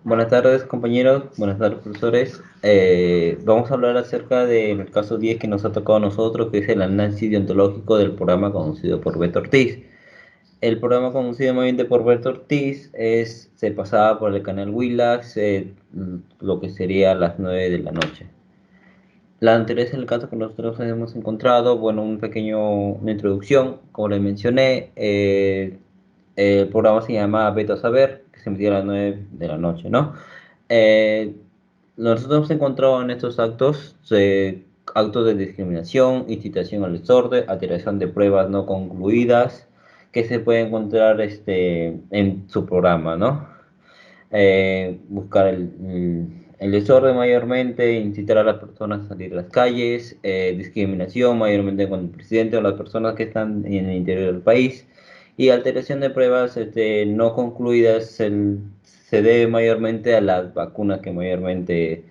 Buenas tardes, compañeros. Buenas tardes, profesores. Vamos a hablar acerca del caso 10 que nos ha tocado a nosotros, que es el análisis deontológico del programa conducido por Beto Ortiz. El programa conducido mayormente por Beto Ortiz se pasaba por el canal Willax, lo que sería a las 9 de la noche. La anterior es el caso que nosotros hemos encontrado, bueno, una introducción, como les mencioné, el programa se llama Beto Saber, que se emitía a las 9 de la noche, ¿no? Eh, Nosotros hemos encontrado en estos actos actos de discriminación, incitación al desorden, alteración de pruebas no concluidas, que se puede encontrar en su programa, ¿no? Buscar el desorden mayormente, incitar a las personas a salir a las calles, discriminación mayormente con el presidente o las personas que están en el interior del país, y alteración de pruebas no concluidas se debe mayormente a las vacunas que mayormente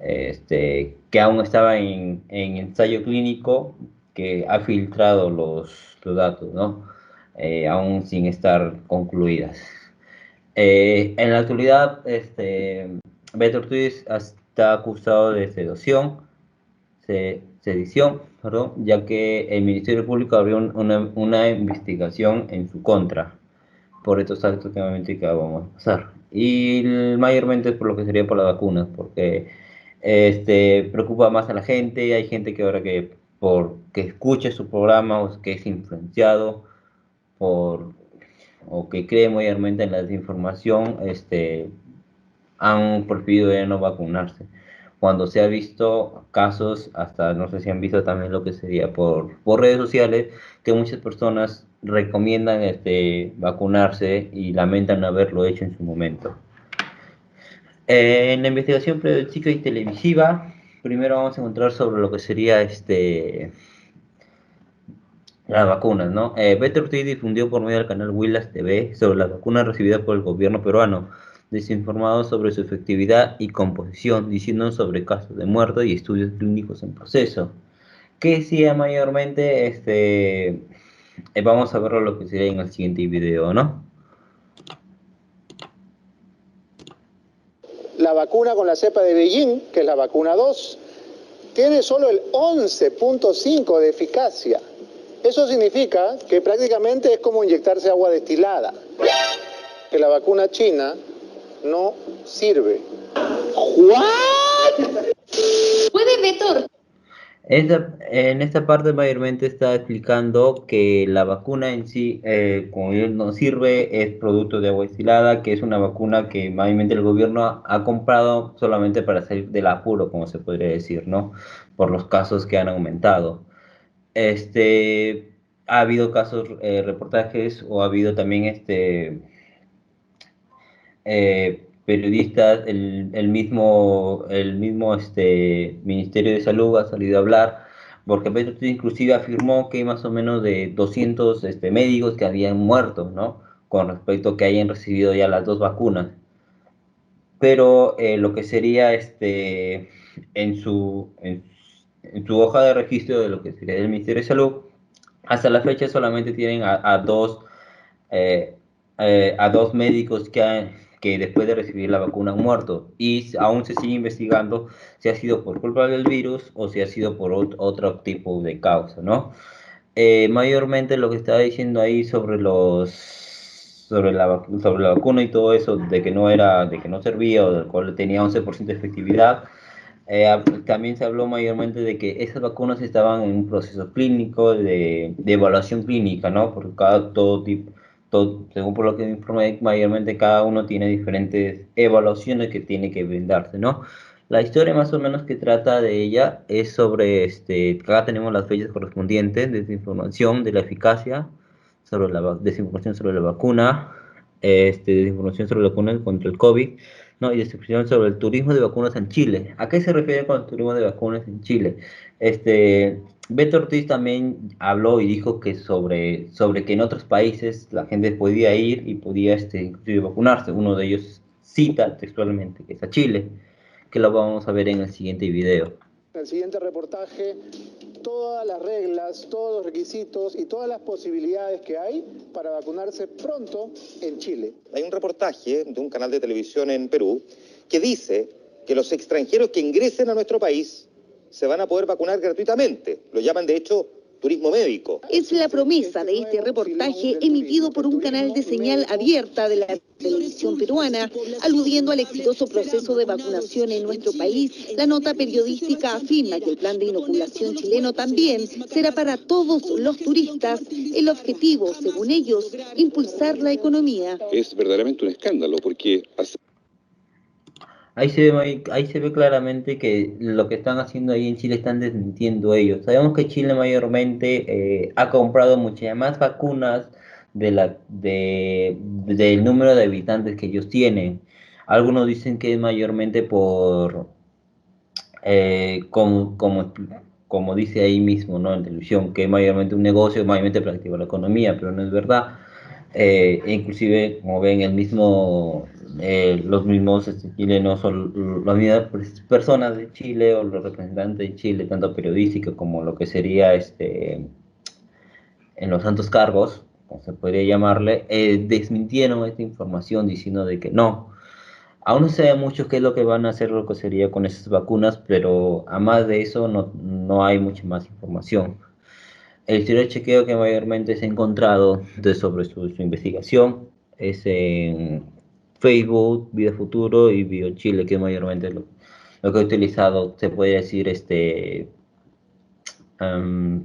que aún estaba en ensayo clínico, que ha filtrado los datos, ¿no? Aún sin estar concluidas. En la actualidad, Beto Ortiz está acusado de sedición, perdón, ya que el Ministerio Público abrió una investigación en su contra por estos actos que obviamente que vamos a pasar. Y mayormente es por lo que sería por las vacunas, porque preocupa más a la gente. Hay gente que ahora que escuche su programa o que es influenciado por o que cree mayormente en la desinformación, han preferido ya no vacunarse. Cuando se ha visto casos, hasta no sé si han visto también lo que sería por redes sociales, que muchas personas recomiendan vacunarse y lamentan no haberlo hecho en su momento. En la investigación periodística y televisiva, primero vamos a encontrar sobre lo que sería las vacunas, ¿no? Beto Ortiz difundió por medio del canal Willax TV sobre las vacunas recibidas por el gobierno peruano, desinformado sobre su efectividad y composición, diciendo sobre casos de muerte y estudios clínicos en proceso. ¿Qué decía mayormente? Vamos a ver lo que sería en el siguiente video, ¿no? La vacuna con la cepa de Beijing, que es la vacuna 2, tiene solo el 11.5 de eficacia. Eso significa que prácticamente es como inyectarse agua destilada. Que la vacuna china no sirve. ¿What? ¿Puede Beto? En esta parte mayormente está explicando que la vacuna en sí, como él no sirve, es producto de agua destilada, que es una vacuna que mayormente el gobierno ha comprado solamente para salir del apuro, como se podría decir, ¿no? Por los casos que han aumentado. Ha habido casos, reportajes, o ha habido también periodistas, el mismo Ministerio de Salud ha salido a hablar, porque Petro inclusive afirmó que hay más o menos de 200 médicos que habían muerto, ¿no? Con respecto a que hayan recibido ya las dos vacunas. Pero lo que sería en su, en, en su hoja de registro de lo que sería del Ministerio de Salud, hasta la fecha solamente tienen eh, a dos médicos que después de recibir la vacuna han muerto, y aún se sigue investigando si ha sido por culpa del virus o si ha sido por otro tipo de causa, ¿no? Mayormente lo que estaba diciendo ahí sobre la vacuna y todo eso, de que no servía o del cual tenía 11% de efectividad. También se habló mayormente de que esas vacunas estaban en un proceso clínico de evaluación clínica, ¿no? Porque todo tipo, según por lo que me informé, mayormente cada uno tiene diferentes evaluaciones que tiene que brindarse, ¿no? La historia más o menos que trata de ella es sobre, acá tenemos las fechas correspondientes, desinformación de la eficacia, desinformación sobre la vacuna, desinformación sobre la vacuna contra el COVID, ¿no? Y desinformación sobre el turismo de vacunas en Chile. ¿A qué se refiere con el turismo de vacunas en Chile? Beto Ortiz también habló y dijo que sobre que en otros países la gente podía ir y podía inclusive vacunarse. Uno de ellos cita textualmente que es a Chile, que lo vamos a ver en el siguiente video. El siguiente reportaje todas las reglas, todos los requisitos y todas las posibilidades que hay para vacunarse pronto en Chile. Hay un reportaje de un canal de televisión en Perú que dice que los extranjeros que ingresen a nuestro país se van a poder vacunar gratuitamente. Lo llaman, de hecho, turismo médico. Es la promesa de este reportaje emitido por un canal de señal abierta de la televisión peruana, aludiendo al exitoso proceso de vacunación en nuestro país. La nota periodística afirma que el plan de inoculación chileno también será para todos los turistas. El objetivo, según ellos, impulsar la economía. Es verdaderamente un escándalo porque Ahí se ve claramente que lo que están haciendo ahí en Chile están desmintiendo ellos. Sabemos que Chile mayormente ha comprado muchas más vacunas del número de habitantes que ellos tienen. Algunos dicen que es mayormente por, como dice ahí mismo, ¿no? En televisión, que es mayormente un negocio, mayormente para activar la economía, pero no es verdad. Inclusive, como ven, los mismos chilenos son las mismas personas de Chile o los representantes de Chile, tanto periodísticos como lo que sería en los altos cargos, como se podría llamarle, desmintieron esta información diciendo de que no. Aún no se sabe mucho qué es lo que van a hacer, lo que sería con esas vacunas, pero a más de eso no hay mucha más información. El historial chequeo que mayormente se ha encontrado sobre su investigación es en Facebook, Vida Futuro y BioChile, que es mayormente lo que he utilizado, se puede decir,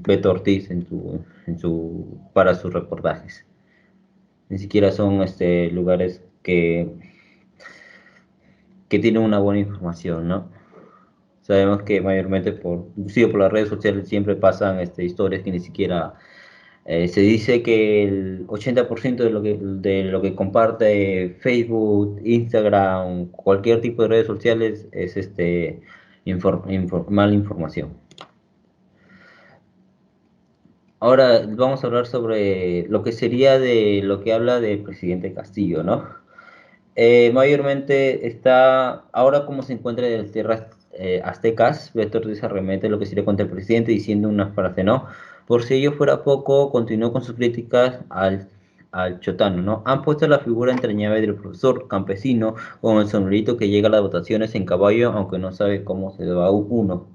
Beto Ortiz para sus reportajes. Ni siquiera son lugares que tienen una buena información, ¿no? Sabemos que mayormente inclusive por las redes sociales siempre pasan historias que ni siquiera se dice que el 80% de lo que comparte Facebook, Instagram, cualquier tipo de redes sociales es mala información. Ahora vamos a hablar sobre lo que sería de lo que habla del presidente Castillo, ¿no? Mayormente está, ahora como se encuentra en las tierras aztecas, Beto Ortiz arremete lo que sería contra el presidente diciendo una frase, ¿no? Por si ello fuera poco, continuó con sus críticas al chotano, ¿no? Han puesto la figura entrañable del profesor campesino con el sombrerito que llega a las votaciones en caballo, aunque no sabe cómo se va uno.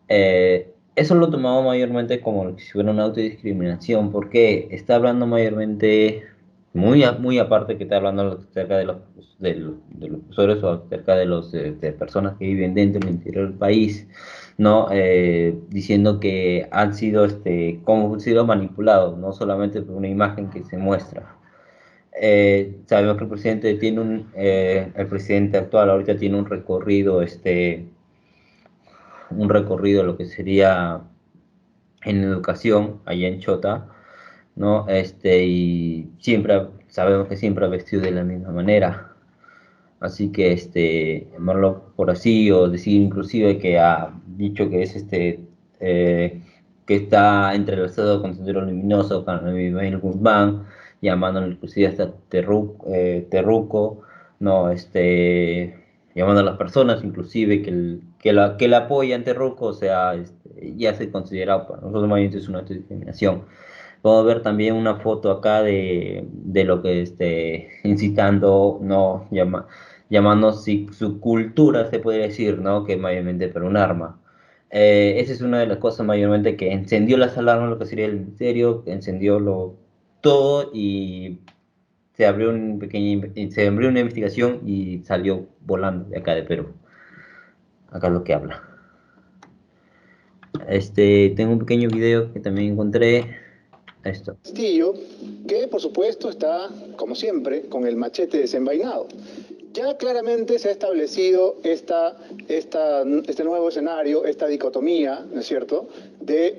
Eso lo tomamos mayormente como si fuera una autodiscriminación, porque está hablando mayormente, muy aparte que está hablando acerca de los profesores o acerca de personas que viven dentro del interior del país, ¿no? Diciendo que han sido, como han sido manipulados, no solamente por una imagen que se muestra. Sabemos que el presidente el presidente actual ahorita tiene un recorrido, lo que sería en educación allá en Chota, ¿no? Y sabemos que siempre ha vestido de la misma manera. Así que llamarlo por así o decir inclusive que ha dicho que es que está entrelazado con Sendero Luminoso, con Emmanuel Guzmán, llamándolo inclusive hasta terruco, ¿no? Llamando a las personas inclusive que la apoyan terruco, o sea, ya se considera para nosotros mayormente es una discriminación. Podemos ver también una foto acá de lo que incitando, no llamando su cultura, se podría decir, ¿no? Que mayormente para un arma. Esa es una de las cosas mayormente que encendió las alarmas, lo que sería el ministerio, que encendió todo y se abrió una investigación y salió volando de acá de Perú. Acá es lo que habla. Tengo un pequeño video que también encontré. Esto. Castillo, que por supuesto está, como siempre, con el machete desenvainado. Ya claramente se ha establecido este nuevo escenario, esta dicotomía, ¿no es cierto?, de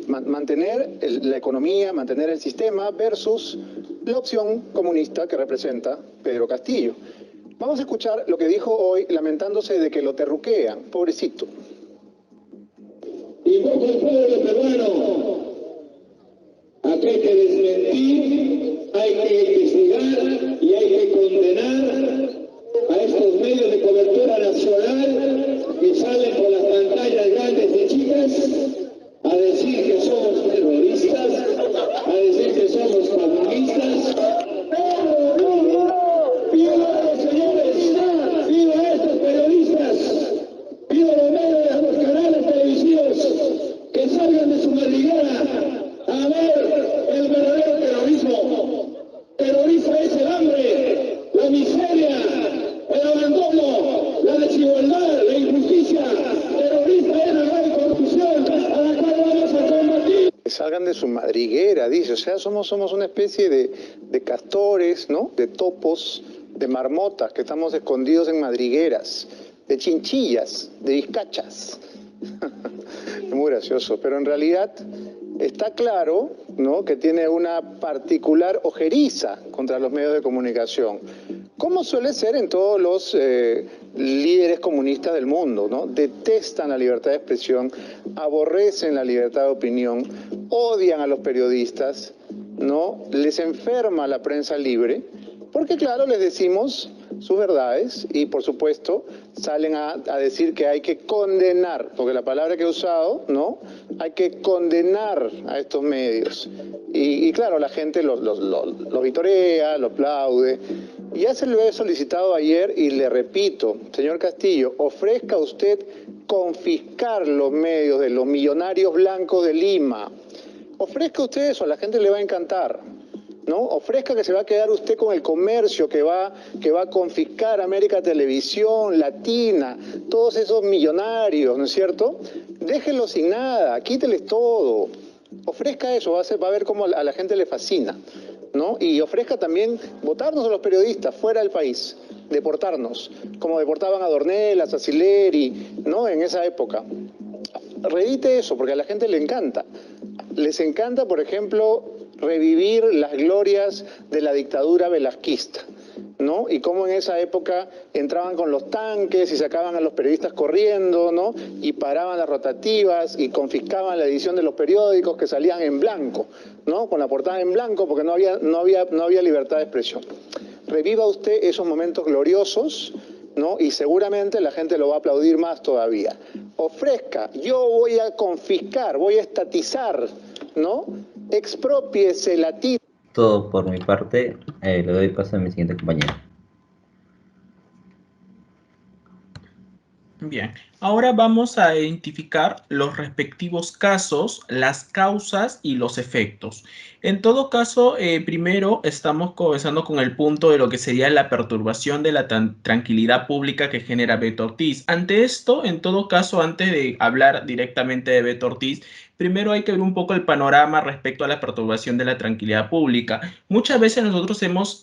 mantener la economía, mantener el sistema versus la opción comunista que representa Pedro Castillo. Vamos a escuchar lo que dijo hoy, lamentándose de que lo terruquean, pobrecito. Y con el pueblo peruano, aquí hay que desmentir, hay que investigar y hay que condenar a estos medios de cobertura nacional que salen por las pantallas grandes y chicas de su madriguera, dice. O sea, somos una especie de castores, ¿no? De topos, de marmotas que estamos escondidos en madrigueras, de chinchillas, de vizcachas. Es muy gracioso, pero en realidad está claro, ¿no?, que tiene una particular ojeriza contra los medios de comunicación, como suele ser en todos los líderes comunistas del mundo, ¿no? Detestan la libertad de expresión, aborrecen la libertad de opinión, odian a los periodistas, ¿no? Les enferma la prensa libre, porque claro, les decimos sus verdades y por supuesto salen a decir que hay que condenar, porque la palabra que he usado, ¿no? Hay que condenar a estos medios. Y claro, la gente los vitorea, lo aplaude. Y ya se lo he solicitado ayer y le repito, señor Castillo, ofrezca usted confiscar los medios de los millonarios blancos de Lima. Ofrezca usted eso, a la gente le va a encantar, ¿no? Ofrezca que se va a quedar usted con el comercio que va a confiscar América Televisión, Latina, todos esos millonarios, ¿no es cierto? Déjenlos sin nada, quíteles todo. Ofrezca eso, va a ver cómo a la gente le fascina, ¿no? Y ofrezca también votarnos a los periodistas fuera del país, deportarnos, como deportaban a Dornelas, a Sileri, ¿no? En esa época. Reedite eso, porque a la gente le encanta. Les encanta, por ejemplo, revivir las glorias de la dictadura velasquista, ¿no? Y cómo en esa época entraban con los tanques y sacaban a los periodistas corriendo, ¿no? Y paraban las rotativas y confiscaban la edición de los periódicos que salían en blanco, ¿no? Con la portada en blanco porque no había libertad de expresión. Reviva usted esos momentos gloriosos, ¿no? Y seguramente la gente lo va a aplaudir más todavía. Ofrezca, yo voy a confiscar, voy a estatizar, ¿no? Expropiese la tierra. Todo por mi parte. Le doy paso a mi siguiente compañero. Bien, ahora vamos a identificar los respectivos casos, las causas y los efectos. En todo caso, primero estamos comenzando con el punto de lo que sería la perturbación de la tranquilidad pública que genera Beto Ortiz. Ante esto, en todo caso, antes de hablar directamente de Beto Ortiz, primero hay que ver un poco el panorama respecto a la perturbación de la tranquilidad pública. Muchas veces nosotros hemos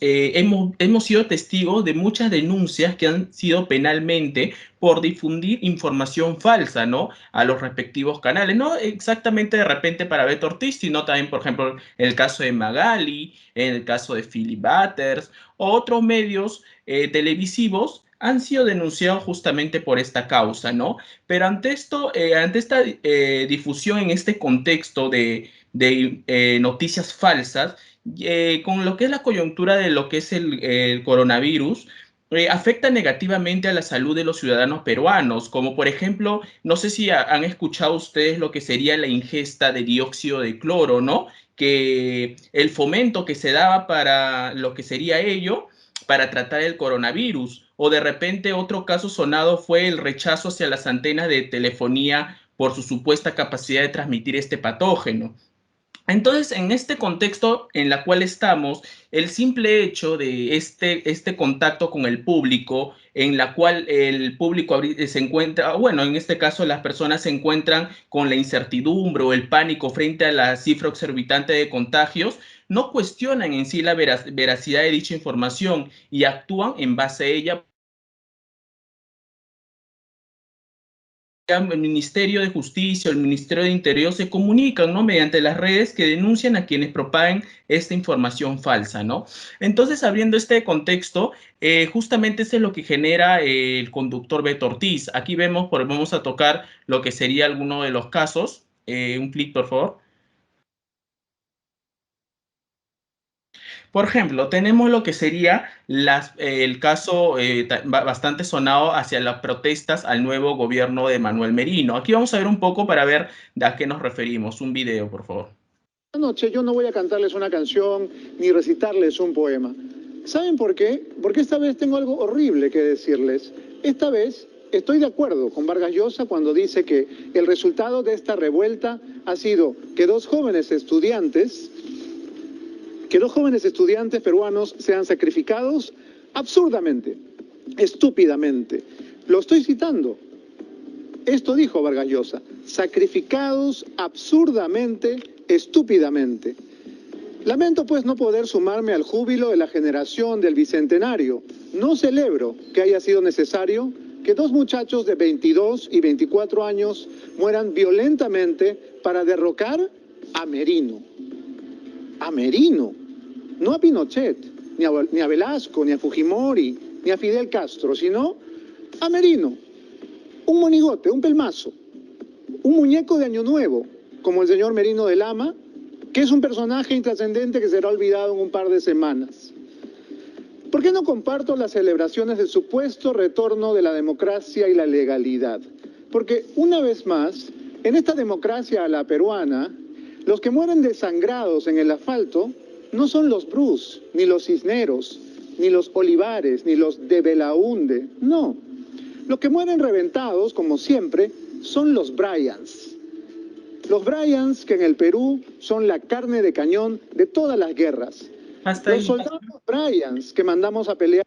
sido testigos de muchas denuncias que han sido penalmente por difundir información falsa, ¿no? A los respectivos canales, no exactamente de repente para Beto Ortiz, sino también, por ejemplo, el caso de Magali, en el caso de Philip Butters, o otros medios televisivos han sido denunciados justamente por esta causa, ¿no? Pero ante esto, ante esta difusión en este contexto de noticias falsas, con lo que es la coyuntura de lo que es el coronavirus, afecta negativamente a la salud de los ciudadanos peruanos, como por ejemplo, no sé si han escuchado ustedes lo que sería la ingesta de dióxido de cloro, ¿no? Que el fomento que se daba para lo que sería ello, para tratar el coronavirus, o de repente otro caso sonado fue el rechazo hacia las antenas de telefonía por su supuesta capacidad de transmitir este patógeno. Entonces, en este contexto en la cual estamos, el simple hecho de este contacto con el público, en la cual el público se encuentra, bueno, en este caso las personas se encuentran con la incertidumbre o el pánico frente a la cifra exorbitante de contagios, no cuestionan en sí la veracidad de dicha información y actúan en base a ella. El Ministerio de Justicia o el Ministerio de Interior se comunican, ¿no? Mediante las redes que denuncian a quienes propaguen esta información falsa, ¿no? Entonces, abriendo este contexto, justamente eso es lo que genera el conductor Beto Ortiz. Aquí vamos a tocar lo que sería alguno de los casos. Un clic, por favor. Por ejemplo, tenemos lo que sería el caso bastante sonado hacia las protestas al nuevo gobierno de Manuel Merino. Aquí vamos a ver un poco para ver a qué nos referimos. Un video, por favor. Esta noche yo no voy a cantarles una canción ni recitarles un poema. ¿Saben por qué? Porque esta vez tengo algo horrible que decirles. Esta vez estoy de acuerdo con Vargas Llosa cuando dice que el resultado de esta revuelta ha sido que dos jóvenes estudiantes peruanos sean sacrificados absurdamente, estúpidamente. Lo estoy citando. Esto dijo Vargas Llosa, sacrificados absurdamente estúpidamente. Lamento pues no poder sumarme al júbilo de la generación del Bicentenario. No celebro que haya sido necesario que dos muchachos de 22 y 24 años mueran violentamente para derrocar a Merino. A Merino, no a Pinochet, ni a Velasco, ni a Fujimori, ni a Fidel Castro, sino a Merino. Un monigote, un pelmazo, un muñeco de Año Nuevo, como el señor Merino de Lama, que es un personaje intrascendente que será olvidado en un par de semanas. ¿Por qué no comparto las celebraciones del supuesto retorno de la democracia y la legalidad? Porque, una vez más, en esta democracia a la peruana, los que mueren desangrados en el asfalto no son los Bruce, ni los Cisneros, ni los Olivares, ni los de Belaúnde, no. Los que mueren reventados, como siempre, son los Bryans. Los Bryans, que en el Perú son la carne de cañón de todas las guerras. Los soldados Bryans que mandamos a pelear.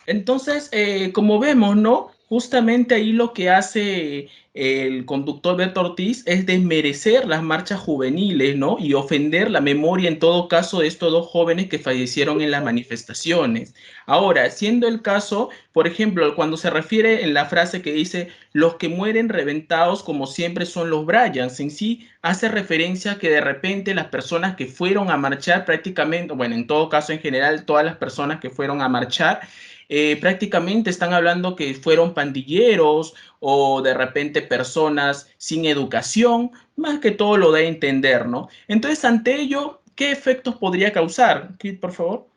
Entonces, como vemos, ¿no? Justamente ahí lo que hace el conductor Beto Ortiz es desmerecer las marchas juveniles, ¿no? Y ofender la memoria, en todo caso, de estos dos jóvenes que fallecieron en las manifestaciones. Ahora, siendo el caso, por ejemplo, cuando se refiere en la frase que dice los que mueren reventados como siempre son los Bryans, en sí hace referencia a que de repente las personas que fueron a marchar prácticamente, bueno, en todo caso, en general, todas las personas que fueron a marchar, prácticamente están hablando que fueron pandilleros o de repente personas sin educación, más que todo lo da a entender, ¿no? Entonces, ante ello, ¿qué efectos podría causar? Kit, por favor.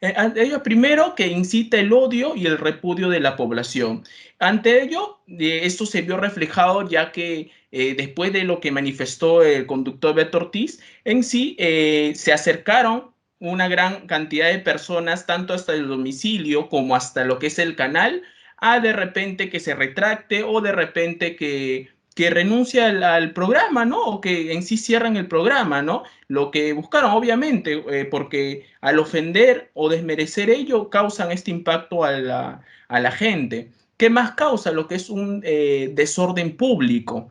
Ante ello, primero, que incita el odio y el repudio de la población. Ante ello, esto se vio reflejado ya que después de lo que manifestó el conductor Beto Ortiz, en sí se acercaron una gran cantidad de personas, tanto hasta el domicilio como hasta lo que es el canal, a de repente que se retracte o de repente que renuncie al programa, ¿no? O que en sí cierren el programa, ¿no? Lo que buscaron, obviamente, porque al ofender o desmerecer ello, causan este impacto a la gente. ¿Qué más causa? Lo que es un desorden público.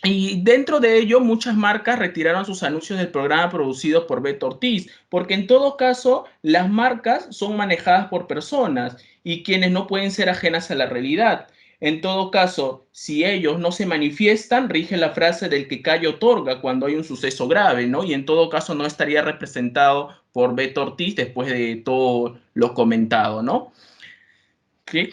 Y dentro de ello, muchas marcas retiraron sus anuncios del programa producido por Beto Ortiz, porque en todo caso, las marcas son manejadas por personas y quienes no pueden ser ajenas a la realidad. En todo caso, si ellos no se manifiestan, rige la frase del que calla otorga cuando hay un suceso grave, ¿no? Y en todo caso no estaría representado por Beto Ortiz después de todo lo comentado, ¿no? ¿Sí?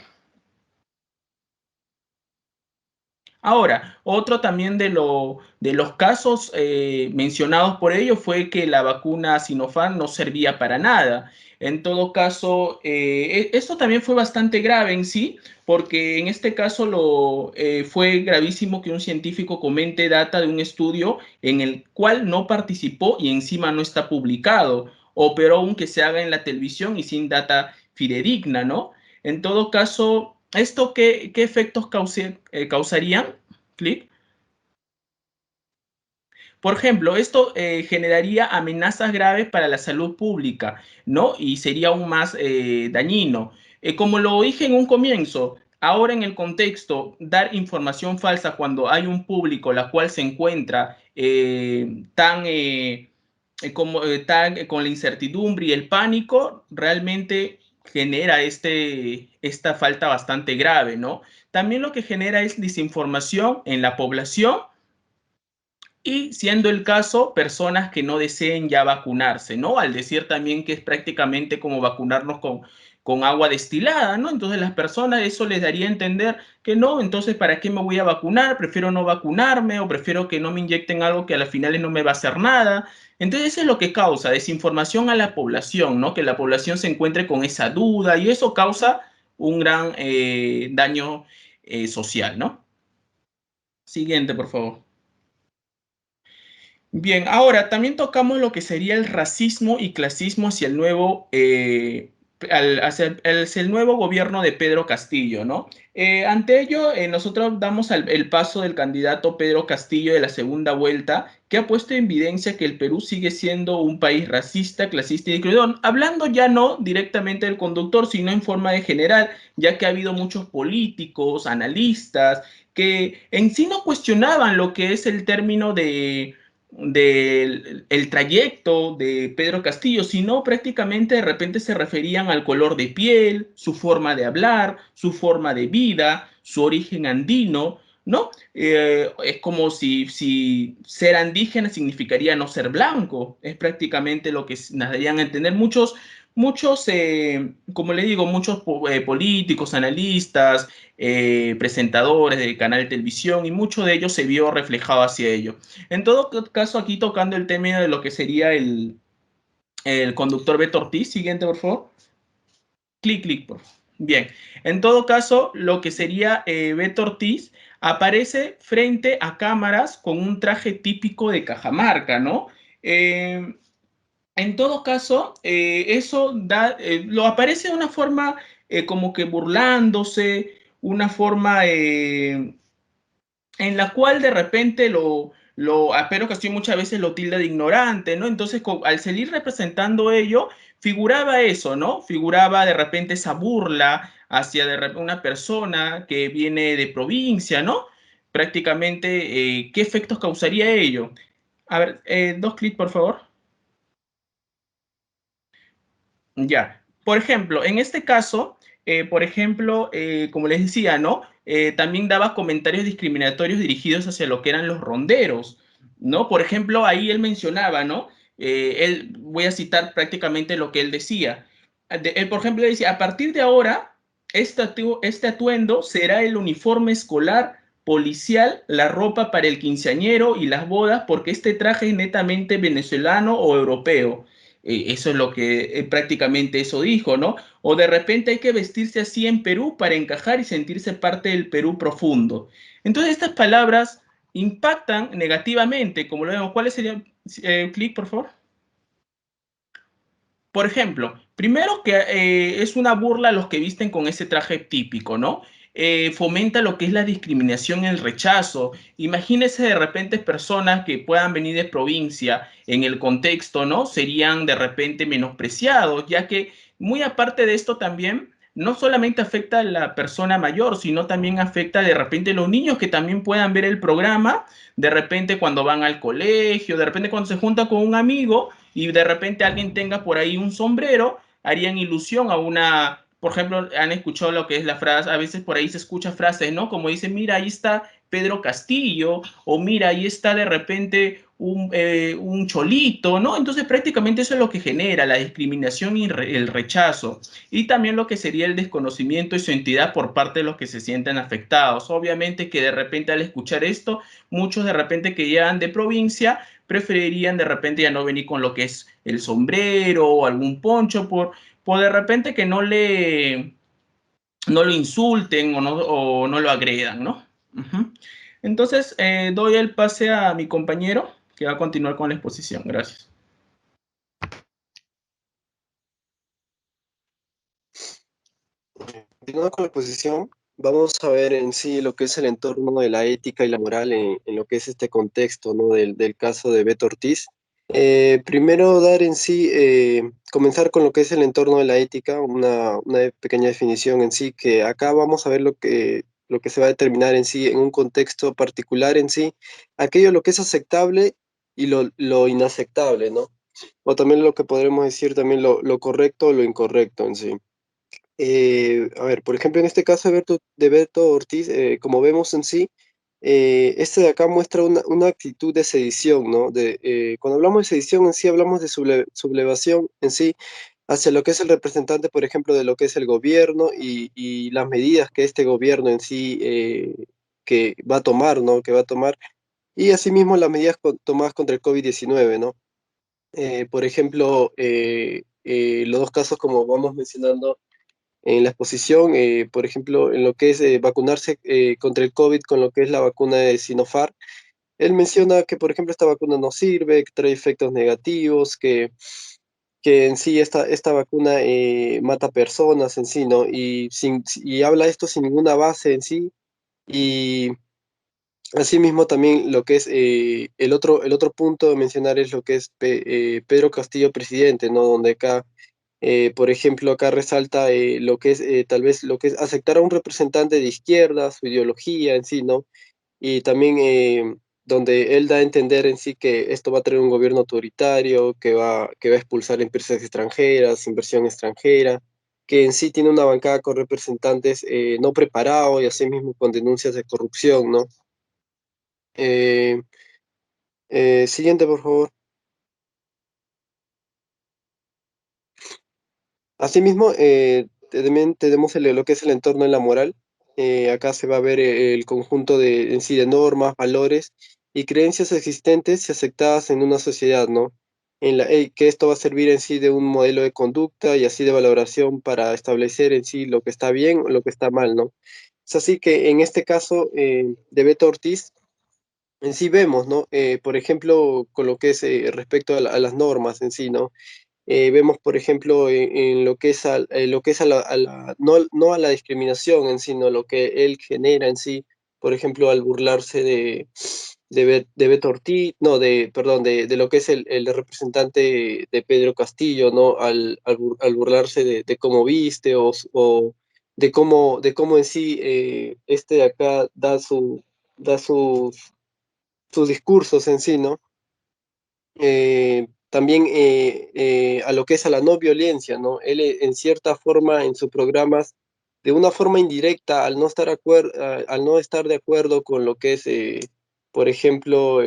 Ahora, otro también de los casos mencionados por ellos fue que la vacuna Sinopharm no servía para nada. En todo caso, esto también fue bastante grave en sí, porque en este caso fue gravísimo que un científico comente data de un estudio en el cual no participó y encima no está publicado, o peor aún que se haga en la televisión y sin data fidedigna, ¿no? En todo caso, ¿esto qué efectos causarían? Clic. Por ejemplo, esto generaría amenazas graves para la salud pública, ¿no? Y sería aún más dañino. Como lo dije en un comienzo, ahora en el contexto, dar información falsa cuando hay un público la cual se encuentra tan con la incertidumbre y el pánico, realmente genera esta falta bastante grave, ¿no? También lo que genera es desinformación en la población y, siendo el caso, personas que no deseen ya vacunarse, ¿no? Al decir también que es prácticamente como vacunarnos con agua destilada, ¿no? Entonces las personas, eso les daría a entender que no, entonces ¿para qué me voy a vacunar? Prefiero no vacunarme o prefiero que no me inyecten algo que a las finales no me va a hacer nada. Entonces eso es lo que causa desinformación a la población, ¿no? Que la población se encuentre con esa duda y eso causa un gran daño social, ¿no? Siguiente, por favor. Bien, ahora también tocamos lo que sería el racismo y clasismo hacia el nuevo hacia el nuevo gobierno de Pedro Castillo, ¿no? Ante ello, nosotros damos el paso del candidato Pedro Castillo de la segunda vuelta, que ha puesto en evidencia que el Perú sigue siendo un país racista, clasista y excluyente, hablando ya no directamente del conductor, sino en forma de general, ya que ha habido muchos políticos, analistas, que en sí no cuestionaban lo que es el término del el trayecto de Pedro Castillo, sino prácticamente de repente se referían al color de piel, su forma de hablar, su forma de vida, su origen andino, ¿no? Es como si ser indígena significaría no ser blanco, es prácticamente lo que nos darían a entender como le digo, muchos políticos, analistas, presentadores de canal de televisión, y mucho de ello se vio reflejado hacia ello. En todo caso, aquí tocando el tema de lo que sería el conductor Beto Ortiz. Siguiente, por favor. Clic, clic, por favor. Bien. En todo caso, lo que sería Beto Ortiz aparece frente a cámaras con un traje típico de Cajamarca, ¿no? En todo caso, eso lo aparece de una forma como que burlándose, una forma en la cual de repente a Pedro Castillo muchas veces lo tilda de ignorante, ¿no? Entonces, al salir representando ello, figuraba eso, ¿no? Figuraba de repente esa burla hacia una persona que viene de provincia, ¿no? Prácticamente, ¿qué efectos causaría ello? A ver, 2 clics, por favor. Ya. Por ejemplo, en este caso, por ejemplo, como les decía, ¿no? También daba comentarios discriminatorios dirigidos hacia lo que eran los ronderos, ¿no? Por ejemplo, ahí él mencionaba, ¿no? Voy a citar prácticamente lo que él decía. Él, por ejemplo, decía, a partir de ahora, este atuendo será el uniforme escolar policial, la ropa para el quinceañero y las bodas, porque este traje es netamente venezolano o europeo. Eso es lo que prácticamente eso dijo, ¿no? O de repente hay que vestirse así en Perú para encajar y sentirse parte del Perú profundo. Entonces estas palabras impactan negativamente, como lo vemos. ¿Cuál sería? Clic, por favor. Por ejemplo, primero que es una burla a los que visten con ese traje típico, ¿no? Fomenta lo que es la discriminación y el rechazo. Imagínese de repente personas que puedan venir de provincia en el contexto, ¿no? Serían de repente menospreciados, ya que muy aparte de esto también, no solamente afecta a la persona mayor, sino también afecta de repente a los niños que también puedan ver el programa, de repente cuando van al colegio, de repente cuando se junta con un amigo y de repente alguien tenga por ahí un sombrero, harían ilusión a una, por ejemplo, han escuchado lo que es la frase, a veces por ahí se escucha frases, ¿no? Como dicen, mira, ahí está Pedro Castillo, o mira, ahí está de repente un cholito, ¿no? Entonces prácticamente eso es lo que genera la discriminación y el rechazo, y también lo que sería el desconocimiento y su entidad por parte de los que se sienten afectados. Obviamente que de repente al escuchar esto, muchos de repente que llegan de provincia, preferirían de repente ya no venir con lo que es el sombrero o algún poncho por de repente que no lo insulten o no lo agredan, ¿no? Entonces, doy el pase a mi compañero que va a continuar con la exposición. Gracias. Continuando con la exposición, vamos a ver en sí lo que es el entorno de la ética y la moral en lo que es este contexto, ¿no? del caso de Beto Ortiz. Primero dar en sí, comenzar con lo que es el entorno de la ética, una pequeña definición en sí, que acá vamos a ver lo que se va a determinar en sí, en un contexto particular en sí, aquello lo que es aceptable y lo inaceptable, ¿no? O también lo que podremos decir también lo correcto o lo incorrecto en sí. A ver, por ejemplo, en este caso de Beto Ortiz, como vemos en sí, este de acá muestra una actitud de sedición, ¿no? Cuando hablamos de sedición en sí, hablamos de sublevación en sí hacia lo que es el representante, por ejemplo, de lo que es el gobierno y las medidas que este gobierno en sí que va a tomar, ¿no? Que va a tomar, y asimismo las medidas tomadas contra el COVID-19, ¿no? Por ejemplo, los dos casos, como vamos mencionando, en la exposición, por ejemplo, en lo que es vacunarse contra el COVID con lo que es la vacuna de Sinopharm. Él menciona que, por ejemplo, esta vacuna no sirve, que trae efectos negativos, que en sí esta vacuna mata personas en sí, ¿no? Y habla esto sin ninguna base en sí, y asimismo también lo que es el otro punto de mencionar es lo que es Pedro Castillo presidente, ¿no? Donde acá, por ejemplo, acá resalta lo que es tal vez lo que es aceptar a un representante de izquierda, su ideología en sí, ¿no? Y también donde él da a entender en sí que esto va a traer un gobierno autoritario, que va a expulsar empresas extranjeras, inversión extranjera, que en sí tiene una bancada con representantes no preparados y asimismo con denuncias de corrupción, ¿no? Eh, Siguiente, por favor. Asimismo, también tenemos lo que es el entorno en la moral. Acá se va a ver el conjunto en sí de normas, valores y creencias existentes y aceptadas en una sociedad, ¿no? Que esto va a servir en sí de un modelo de conducta y así de valoración para establecer en sí lo que está bien o lo que está mal, ¿no? Es así que en este caso de Beto Ortiz, en sí vemos, ¿no? Por ejemplo, con lo que es respecto a las normas en sí, ¿no? Vemos, por ejemplo, en lo que es, lo que es no a la discriminación en sí, sino lo que él genera en sí, por ejemplo, al burlarse de Beto Ortiz, no, perdón, de lo que es el representante de Pedro Castillo, ¿no? Al burlarse de cómo viste o de cómo en sí este de acá da sus discursos en sí, ¿no? También a lo que es a la no violencia, ¿no? Él en cierta forma en sus programas, de una forma indirecta, al no estar de acuerdo con lo que es, por ejemplo,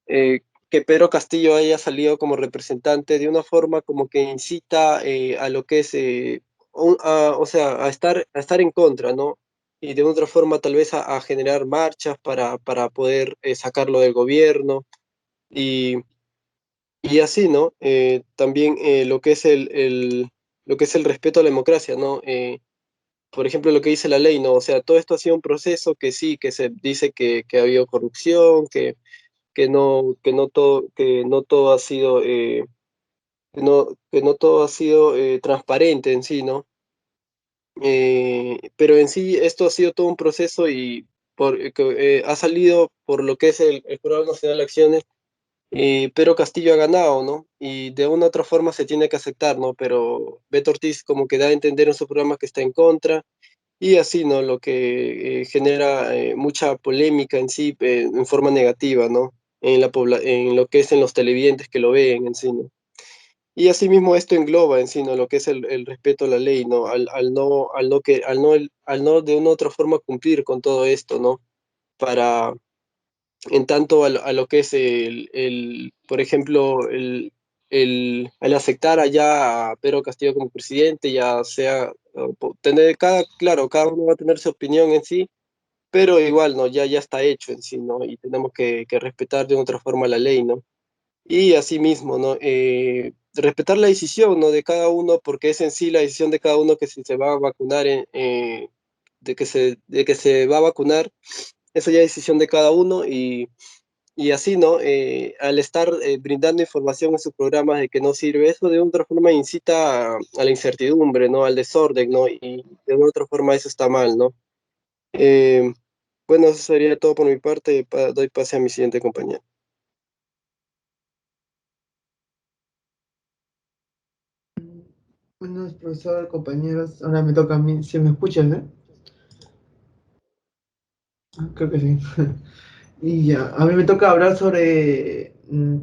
que Pedro Castillo haya salido como representante, de una forma como que incita a lo que es, o sea, a estar en contra, ¿no? Y de otra forma tal vez a generar marchas para poder sacarlo del gobierno. Y y así, ¿no? También lo que es el respeto a la democracia, ¿no? Por ejemplo, lo que dice la ley, ¿no? O sea, todo esto ha sido un proceso que sí, que se dice que ha habido corrupción, que no todo ha sido, que no todo ha sido transparente en sí, ¿no? Pero en sí esto ha sido todo un proceso y ha salido por lo que es el Programa Nacional de Acciones. Pero Castillo ha ganado, ¿no? Y de una u otra forma se tiene que aceptar, ¿no? Pero Beto Ortiz como que da a entender en su programa que está en contra y así, ¿no? Lo que genera mucha polémica en sí, en forma negativa, ¿no? En lo que es en los televidentes que lo ven en sí, ¿no? Y asimismo esto engloba en sí, ¿no? Lo que es el respeto a la ley, ¿no? Al no de una u otra forma cumplir con todo esto, ¿no? Para en tanto a lo que es por ejemplo, el aceptar allá a Pedro Castillo como presidente, ya sea, claro, cada uno va a tener su opinión en sí, pero igual, ¿no? Ya está hecho en sí, ¿no? Y tenemos que respetar de otra forma la ley, ¿no? Y asimismo, ¿no? Respetar la decisión, ¿no? De cada uno, porque es en sí la decisión de cada uno que si se va a vacunar, de que se va a vacunar, eso ya es decisión de cada uno y así, ¿no? Al estar brindando información en sus programas de que no sirve, eso de otra forma incita a la incertidumbre, ¿no? Al desorden, ¿no? Y de otra forma eso está mal, ¿no? Eh, bueno, eso sería todo por mi parte. Doy pase a mi siguiente compañero. Buenos profesor, compañeros. Ahora me toca a mí. ¿Si me escuchan, eh? Creo que sí. Y ya, a mí me toca hablar sobre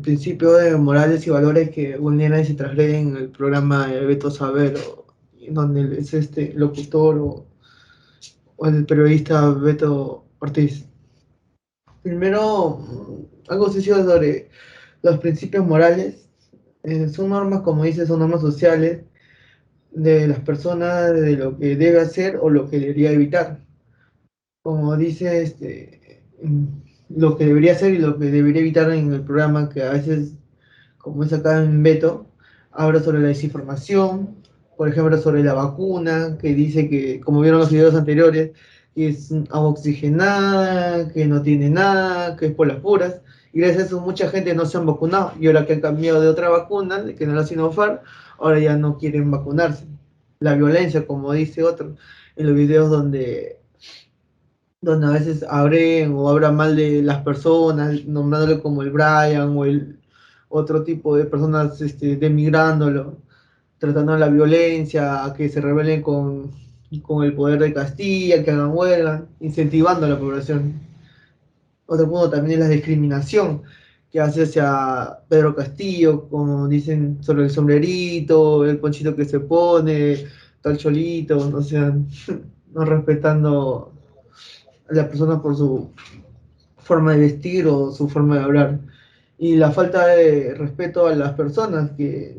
principios de morales y valores que vulneran y se transgreden en el programa de Beto Saber, donde él es este locutor o el periodista Beto Ortiz. Primero, algo sencillo sobre los principios morales. Son normas, como dice, son normas sociales de las personas, de lo que debe hacer o lo que debería evitar. Como dice, lo que debería hacer y lo que debería evitar en el programa, que a veces, como es acá en Beto, habla sobre la desinformación, por ejemplo, sobre la vacuna, que dice que, como vieron los videos anteriores, que es agua oxigenada, que no tiene nada, que es por las puras, Y gracias a eso mucha gente no se han vacunado. Y ahora que han cambiado de otra vacuna, que no es la Sinopharm, ahora ya no quieren vacunarse. La violencia, como dice otro, en los videos donde a veces abren o hablan mal de las personas, nombrándolo como el Brian o el otro tipo de personas denigrándolo, tratando la violencia, a que se rebelen con el poder de Castilla, que hagan huelga, incentivando a la población. Otro punto también es la discriminación que hace hacia Pedro Castillo, como dicen sobre el sombrerito, el ponchito que se pone, tal cholito, o sea, no respetando a la persona por su forma de vestir o su forma de hablar. Y la falta de respeto a las personas que,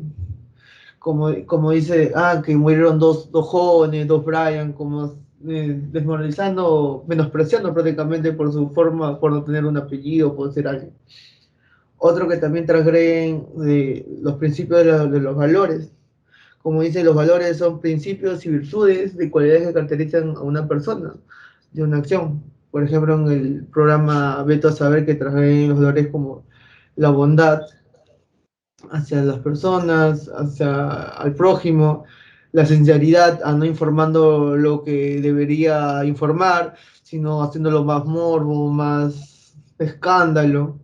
como dice, que murieron dos jóvenes, dos Brian, como desmoralizando, menospreciando prácticamente por su forma, por no tener un apellido, por ser alguien. Otro que también transgreden los principios de los valores. Como dice, los valores son principios y virtudes de cualidades que caracterizan a una persona, de una acción. Por ejemplo, en el programa Veto a Saber, que transgreden los valores como la bondad hacia las personas, hacia al prójimo, la sinceridad, a no informando lo que debería informar, sino haciéndolo más morbo, más escándalo.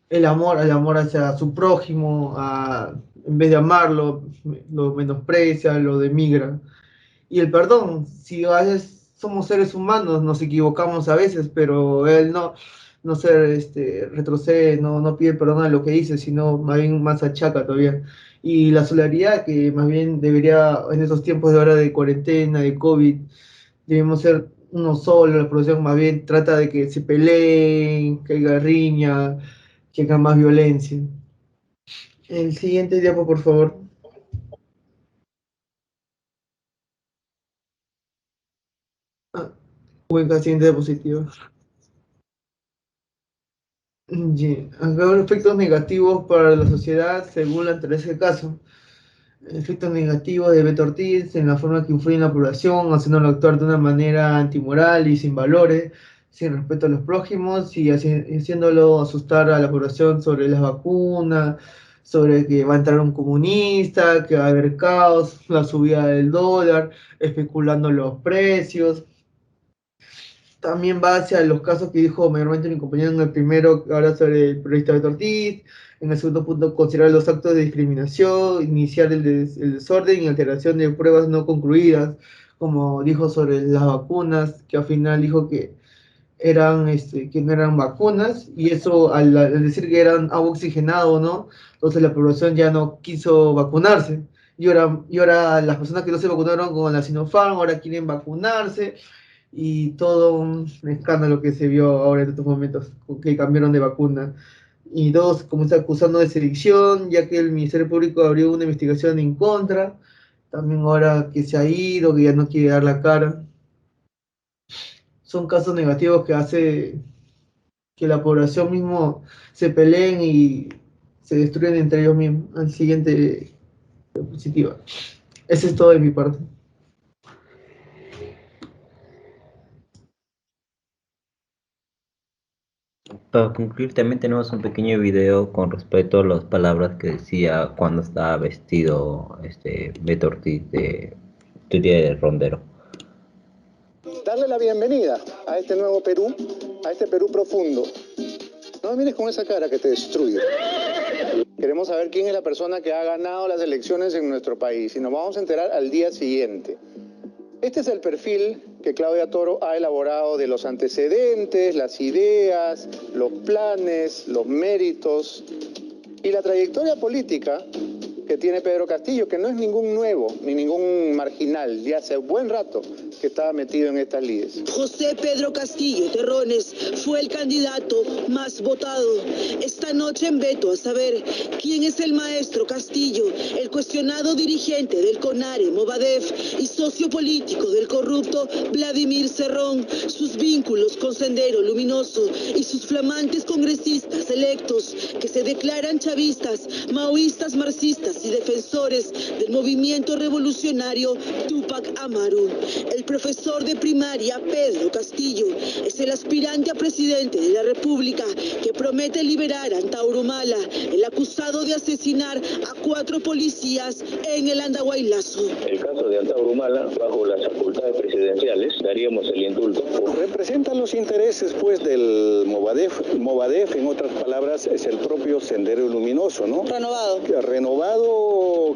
El amor hacia su prójimo, en vez de amarlo, lo menosprecia, lo demigra. Y el perdón, si a veces somos seres humanos, nos equivocamos a veces, pero él no se retrocede, no pide perdón a lo que dice, sino más bien más achaca todavía. Y la solidaridad, que más bien debería, en estos tiempos de ahora de cuarentena, de COVID, debemos ser uno solo, la producción más bien trata de que se peleen, que haya riña, que haya más violencia. El siguiente diapo, por favor. Siguiente diapositiva. Acá efectos negativos para la sociedad según la naturaleza del caso. Efectos negativos de Beto Ortiz en la forma que influye en la población, haciéndolo actuar de una manera antimoral y sin valores, sin respeto a los prójimos y haciéndolo asustar a la población sobre las vacunas, sobre que va a entrar un comunista, que va a haber caos, la subida del dólar, especulando los precios. También va hacia los casos que dijo mayormente mi compañero en el primero, ahora sobre el periodista Beto Ortiz. En el segundo punto, considerar los actos de discriminación, iniciar el desorden y alteración de pruebas no concluidas, como dijo sobre las vacunas, que al final dijo que que no eran vacunas, y eso al decir que eran agua oxigenado, ¿no? Entonces la población ya no quiso vacunarse. Y ahora las personas que no se vacunaron con la Sinopharm ahora quieren vacunarse, y todo un escándalo que se vio ahora en estos momentos, que cambiaron de vacuna. Y todos como está acusando de sedición, ya que el Ministerio Público abrió una investigación en contra. También ahora que se ha ido, que ya no quiere dar la cara. Son casos negativos que hace que la población mismo se peleen y se destruyen entre ellos mismos. Al siguiente diapositiva. Eso es todo de mi parte. Para concluir, también tenemos un pequeño video con respecto a las palabras que decía cuando estaba vestido Beto Ortiz de teoría de rondero. Darle la bienvenida a este nuevo Perú, a este Perú profundo. No me mires con esa cara que te destruye. Queremos saber quién es la persona que ha ganado las elecciones en nuestro país y nos vamos a enterar al día siguiente. Este es el perfil que Claudia Toro ha elaborado de los antecedentes, las ideas, los planes, los méritos y la trayectoria política que tiene Pedro Castillo, que no es ningún nuevo ni ningún marginal, ya hace buen rato que estaba metido en estas lides. José Pedro Castillo Terrones fue el candidato más votado. Esta noche en Veto a Saber quién es el maestro Castillo, el cuestionado dirigente del CONARE, Movadef y socio político del corrupto Vladimir Cerrón, sus vínculos con Sendero Luminoso y sus flamantes congresistas electos que se declaran chavistas, maoístas, marxistas y defensores del movimiento revolucionario Túpac Amaru. El profesor de primaria Pedro Castillo es el aspirante a presidente de la República que promete liberar a Antauro Humala, el acusado de asesinar a 4 policías en el Andahuaylazo. El caso de Antauro Humala, bajo las facultades presidenciales, daríamos el indulto. Representan los intereses, pues, del Movadef. Movadef, en otras palabras, es el propio Sendero Luminoso, ¿no? Renovado,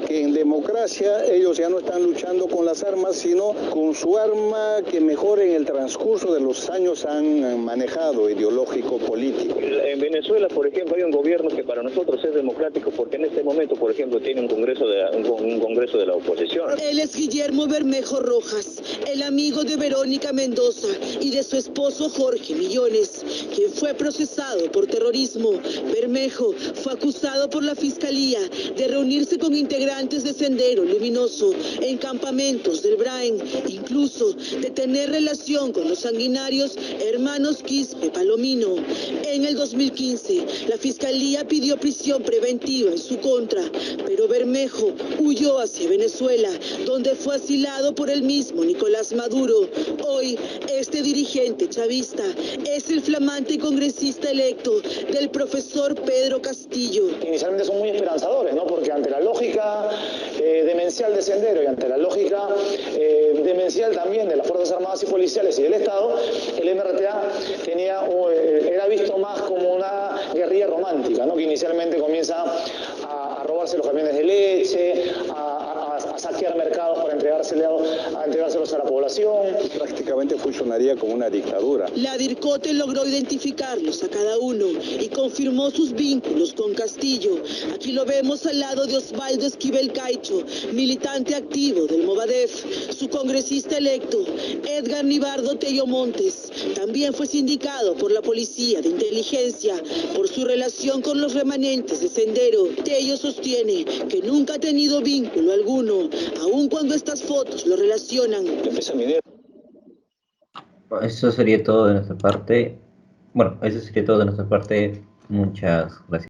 que en democracia ellos ya no están luchando con las armas, sino con su arma que mejor en el transcurso de los años han manejado, ideológico, político. En Venezuela, por ejemplo, hay un gobierno que para nosotros es democrático porque en este momento, por ejemplo, tiene un congreso de la oposición. Él es Guillermo Bermejo Rojas, el amigo de Verónica Mendoza y de su esposo Jorge Millones, quien fue procesado por terrorismo. Bermejo fue acusado por la Fiscalía de reunirse con integrantes de Sendero Luminoso en campamentos del Brain, incluso de tener relación con los sanguinarios hermanos Quispe Palomino. En el 2015, la Fiscalía pidió prisión preventiva en su contra, pero Bermejo huyó hacia Venezuela, donde fue asilado por el mismo Nicolás Maduro. Hoy, este dirigente chavista es el flamante congresista electo del profesor Pedro Castillo. Inicialmente son muy esperanzadores, ¿no? Porque ante la lógica demencial de Sendero y ante la lógica demencial también de las Fuerzas Armadas y Policiales y del Estado, el MRTA era visto más como una guerrilla romántica, ¿no? Que inicialmente comienza a robarse los camiones de leche, a saquear mercados para entregárselos a la población. Prácticamente funcionaría como una dictadura. La DIRCOTE logró identificarlos a cada uno y confirmó sus vínculos con Castillo. Aquí lo vemos al lado de Osvaldo Esquivel Caicho, militante activo del Movadef. Su congresista electo, Edgar Nibardo Tello Montes, también fue sindicado por la Policía de Inteligencia por su relación con los remanentes de Sendero. Tello sostiene que nunca ha tenido vínculo alguno, aun cuando estas fotos lo relacionan. Eso sería todo de nuestra parte. Bueno, eso sería todo de nuestra parte. Muchas gracias.